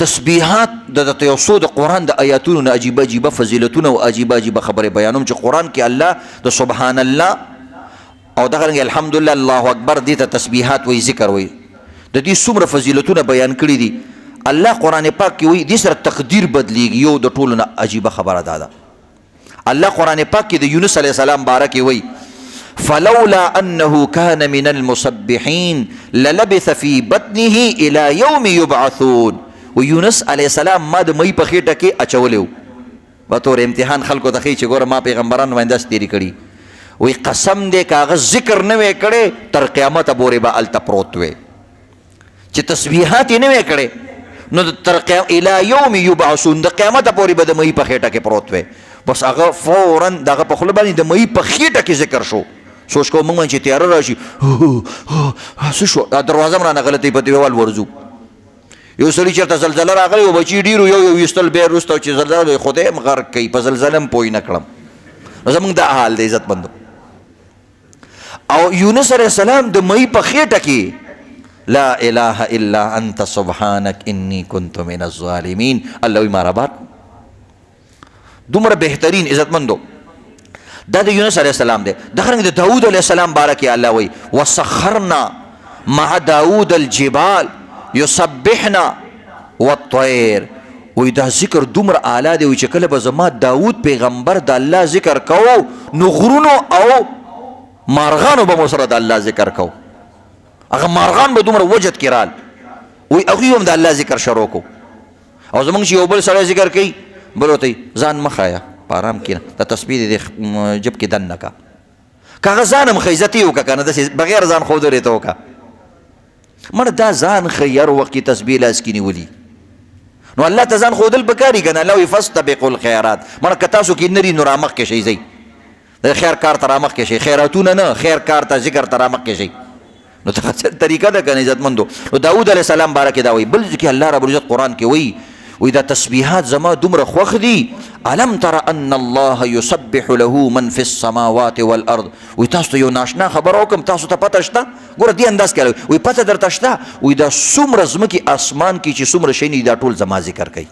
تسبیحات د یو څو د قرآن د آیاتونو نه عجیبه عجیبه فضیلتونه او عجیبه عجیبه خبرې بیانوم چې قرآن کې الله د سبحان الله او دغه الحمدلله الله اکبر دې ته تسبیحات وایي ذکر وایي د دې څومره فضیلتونه بیان کړي دي. الله قرآن پاک کې وایي دې سره تقدیر بدلیږي. یو د ټولو نه عجیبه خبره ده الله قرآن پاک کې د یونس علیه السلام باره کې وایي فلولا انه كان من المسبحين للبث في بطنه الى يوم يبعثون. و یونس علیه السلام ما د مئی په خېټه کې اچولی و په طور امتحان خلکو ته ښیي چې ګوره ما پیغمبران باندې داسې تېرې کړي. وایي قسم دی که هغه ذکر نه وی کړی تر قیامته پورې به هلته پروت وی چې تسبیحات یې نه وی کړی نو تر الی یوم یبعثون د قیامته پورې به د مئی په خېټه کې پروت وی. بس هغه فورا دغه په خوله باندې د مئی په خېټه کې ذکر شو. سوچ کوو موږ باندې چې تیاره راشي څه شو دروازه م رانه غلطۍ په دیوال ورځو. یو سړي چېرته زلزله راغلی و بچي ډېرو یو ویستل بیا وروسته چې زلزله خدای م غرق کوي په زلزله م پوه نه کړم. نو زموږ دا حال دی عزتمندو. او یونس علیه السلام د مئی په خېټه کې لا اله الا انت سبحانک انی کنت من الظالمین. الله وایي ما رابار دومره بهترین عزتمندو دا د یونس علیه السلام دی. دغه د داود علیه السلام باره کې الله وایي وسخرنا مع داود الجبال یسبحنا والطیر. وی دا ذکر دومره اعلی دی چې کله به زما داود پیغمبر د الله ذکر کوو نو غرونو او مارغانو به مو سره د الله ذکر کوو. هغه مارغان به دومره وجد کې رال وی هغوی هم د الله ذکر شروع کو. او زمونږ چې یو بل سړی ذکر کوي بل ورته وایي ځان مه ښایه په ارام کښېنه د تسبیح دې جب کې دننه کا که هغه ځان هم ښه عزت یې وکړه که نه داسې بغیر ځان ښودلې ته وکړه. مړه دا ځان ښه هر وخت کې تسبیح لاس کې نیولي نو الله ته ځان ښودل پکار یي که نه. الله وایي فاستبقوا الخیرات. مړه که تاسو کې نه وي نو رامخکې شئ ځئ د خیر کار ته رامخکې شئ. خیراتونه نه خیر کار ته ذکر ته رامخکې شئ. نو دغه طریقه ده که نه عزتمندو. نو داود علیه السلام باره کې دا وایي. بل کې الله رب العزت قرآن کې وایي وی دا تسبیحات زما دومره خوښ دي. الم تر ان الله یسبح له من فی السماوات والارض. وی تاسو ته یو ناشنا خبر وکم تاسو ته پته شته ګوره دې انداز کې وی پته درته شته وی دا څومره ځمکې اسمان کې چې څومره شی دا ټول زما ذکر کوي.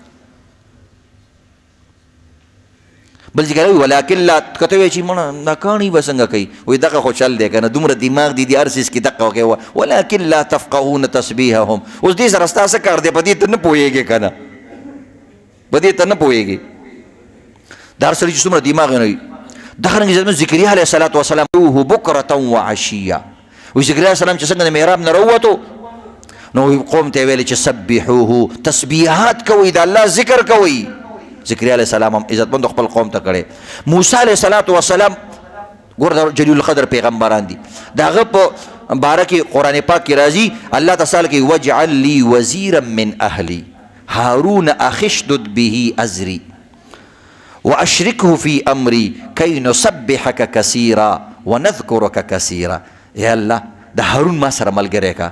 بل ذکر وی ولکن لا کته وی چې مړه دا کاڼي به څنګه کوي وی دغه خو چل دی که نه دومره دماغ دی هر څیز کې دقه وکړي ولکن لا تفقهون تسبیحهم. اوس دې سره ستا څه کار دی په دې ته نه پوهېږې که نه په دې ته نه پوهېږي. دا هر سړي چې څومره دماغ نه وي. دغه رنګ ذکریا علیه الصلاة وسلام بکرة وعشیه. وی ذکریا علیه السلام چې څنګه د محراب نه راووتو نو قوم ته یې ویلې چې سبحوه تسبیحات کوئ د الله ذکر کوئ. ذکریا علیه السلام هم عزتمند خپل قوم ته کړی. موسی علیه الصلاة وسلام ګوره جلیل القدر پیغمبران دي. د هغه په باره کې قرآن پاک کې راځي الله تعالی کوي وجعل لی وزیرا من اهلی هارون اخی اشدد به ازری واشرکه فی امری کی نسبحک کثیرا ونذکرک کثیرا. یا الله د هارون ما سره ملګری کا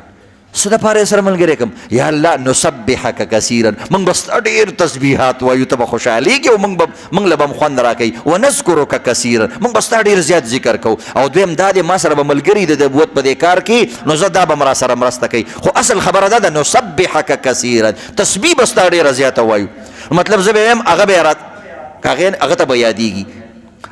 څه دپاره سره ملګری کم یا الله نسبحک کثیرا موږ به ستا ډېر تسبیحات وایو ته به خوشحالېږي او موږ له به م خوند راکوي ونذکرک کثیرا موږ به ستا ډېر زیات ذکر کوو. او دویم دا دی ما سره به ملګري د نبوت په دې کار کې نو زه دا به م را سره مرسته کوي. خو اصل خبره دا ده نسبحک کثیرا تسبیح به ستا ډېره زیاته وایو. مطلب زه به یم هغه به یې هغه ته به یادېږي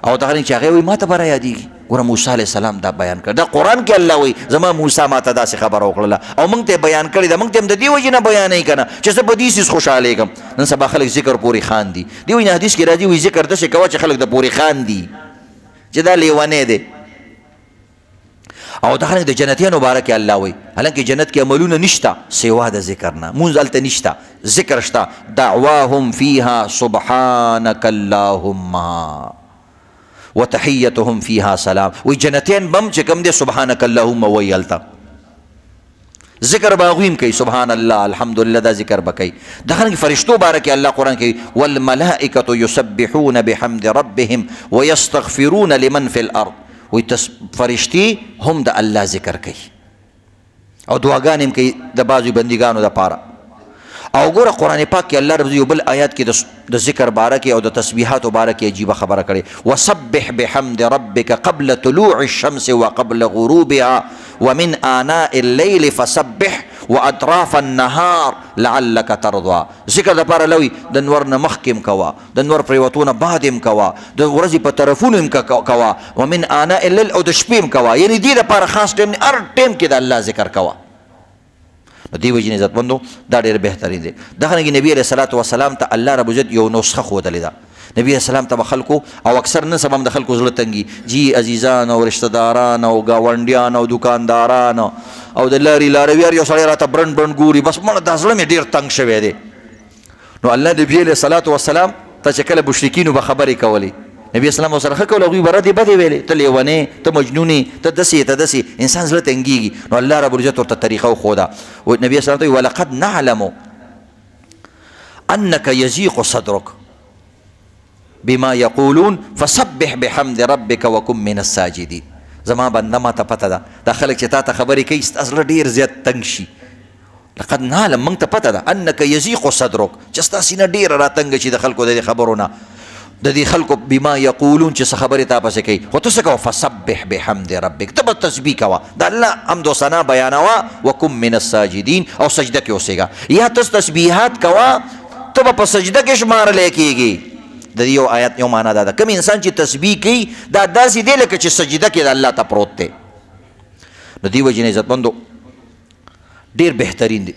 او دغه چې هغې وایي ما ته به را یادېږي. ګوره موسی علیه السلام دا بیان کړ. دا قرآن کې الله وایي زما موسی ما ته داسې خبره وکړله او موږ ته یې بیان کړې ده. موږ ته هم د دې وجې نه بیانوي که نه چې زه په دې څیز خوشحالېږم. نن سبا خلک ذکر پورې خاندي. دې وایي نه حدیث کې راځي وایي ذکر داسې کوه چې خلک د پورې خاندي چې دا لیونی دی. او دغه د جنتیانو باره کې الله وایي حالانکه جنت کې عملونه نشته سوا د ذکر نه. مونځ هلته نشته ذکر شته. دعواهم فیها سبحانک اللهم وتحیتهم فیها سلام. وی جنتین بم چې کوم دی سبحانک اللهم وی هلته ذکر به هغوی هم کوي سبحان الله الحمدلله دا ذکر به کوي. دغه رنګ فرشتو باره کې الله قرآن کوي والملائکة یسبحون بحمد ربهم ویستغفرون لمن فی الارض. وی فرشتي هم د الله ذکر کوي او دعاګانې هم کوي د بعضو بندګانو دپاره. او ګوره قرآن پاک کې الله رب یو بل آیات کې د ذکر باره کې او د تسبیحاتو باره کې عجیبه خبره کړې وسبح بحمد ربک قبل طلوع الشمس وقبل غروبها ومن آناء الليل فسبح واطراف النهار لعلك ترضى. ذکر د پاره لوي د نور نه مخکم کوا، د نور پریوتونه بعدم کوا، د ورځې په طرفونو کوا، ومن آناء الليل او د شپې کوا. یعنی دې لپاره خاص ټیم نه، هر ټیم کې د الله ذکر کوا. دی وجه عزت مندو دا ډېر بهترین دی. دغه نبی علیہ الصلوۃ والسلام ته الله رب عزت یو نسخه ښودلې ده. نبی علیہ السلام ته خلکو او اکثر نن سبا د خلکو زړه تنګي، جی عزیزان او رشتہ داران او گاونډیان او دکانداران او د لاري لارویار یو سړی راته برن ګوري، بس مړه د زړه مې ډېر تنګ شوی دی. نو الله نبی علیہ الصلوۃ والسلام ته چې کله مشرکینو به خبرې کولې، نبی اسلام سره ښه کول، هغوی به ردې بدې ویلې، ته لیونې، ته مجنونې، ته دسې انسان زړه تنګېږي. نو الله رب العزت ورته طریقه وښوده. نبی اسلام ته ولقد نعلم انك يضيق صدرك بما يقولون فسبح بحمد ربك وكن من الساجدين. زما بنده ما ته پته ده دا خلک چې تا ته خبرې کوي ستا زړه ډېر زیات تنګ شي. لقد نعلم، موږ ته پته ده انك يضيق صدرك، چې ستا سینه ډېره راتنګه شي د خلکو د دې خبرو نه، د دې خلکو بما یقولون چې څه خبرې تا پسې کوي. خو ته څه کوه؟ فسبح بحمد ربک، ته به تسبیح کوه، د الله حمد و ثنا بیانوه، وکن من الساجدین، او سجده کې اوسېږه. یا ته تسبیحات کوه، ته به په سجده کې شمارلی کېږي. د دې یو آیت یو معنا دا ده، کوم انسان چې تسبیح کوي دا داسې دی لکه چې سجده کې د الله ته پروت دی. نو دې وجې نه عزتمندو ډېر بهترین دی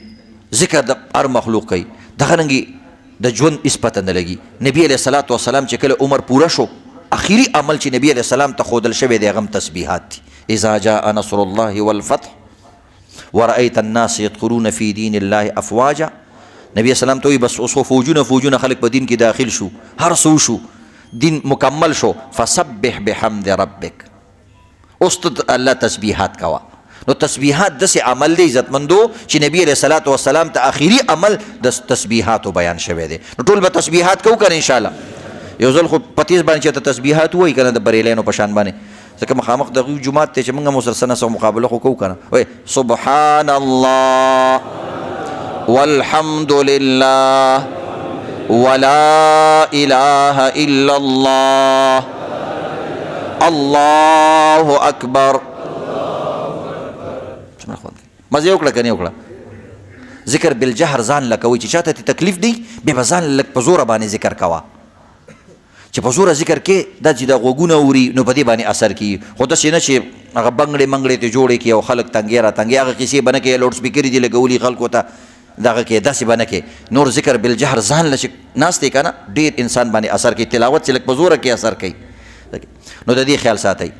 ذکر د هر مخلوق کوي. دغه رنګې د ژوند هېڅ پته نه لګي. نبي علیه الصلاة والسلام چې کله عمر پوره شو، اخري عمل چې نبي علیه السلام ته ښودل شوی دی هغه هم تسبیحات دي. اذا جاء نصر الله والفتح ورأيت الناس يدخلون في دين الله افواجا. نبی اسلام ته وایي بس اوس خو فوجونه خلک په دین کې داخل شو، هر څه وشو، دین مکمل شو. فسبح بحمد ربک، اوس ته الله تسبیحات کوه. نو تسبیحات داسې عمل دی عزتمندو چې نبی علیه الصلاة والسلام ته آخري عمل د تسبیحاتو بیان شوی دی. نو ټول به تسبیحات کوو که نه انشاءالله. یو ځل خو په تیز باندې چې ته تسبیحات ووایي که نه د بریلیانو په شان باندې، ځکه مخامخ د هغوی جومات دی چې موږ هم ورسره څه نه څه مقابله خو کوو که نه. وایي سبحان الله والحمد لله ولا اله الا الله الله اکبر. مزه وکړه که نه وکړه؟ ذکر بالجهر ځان له کوئ چې چاته تکلیف دی بیا به ځان لږ په زوره باندې ذکر کوه. چې په زوره ذکر کې دا چې د غوږونه اوري نو په دې باندې اثر کېږي. خو داسې نه چې هغه بنګړې منګړې ته جوړې کړي او خلک تنګې را تنګې، هغه کیسې به نه کوې، لوډ سپیکرې دې لګولي خلکو ته، دغه کې داسې به نه کوې. نور ذکر بالجهر ځان له چې ناست دی که نه ډېر انسان باندې اثر کوي. تلاوت چې لږ په زوره کې اثر کوي. نو د دې خیال ساتئ.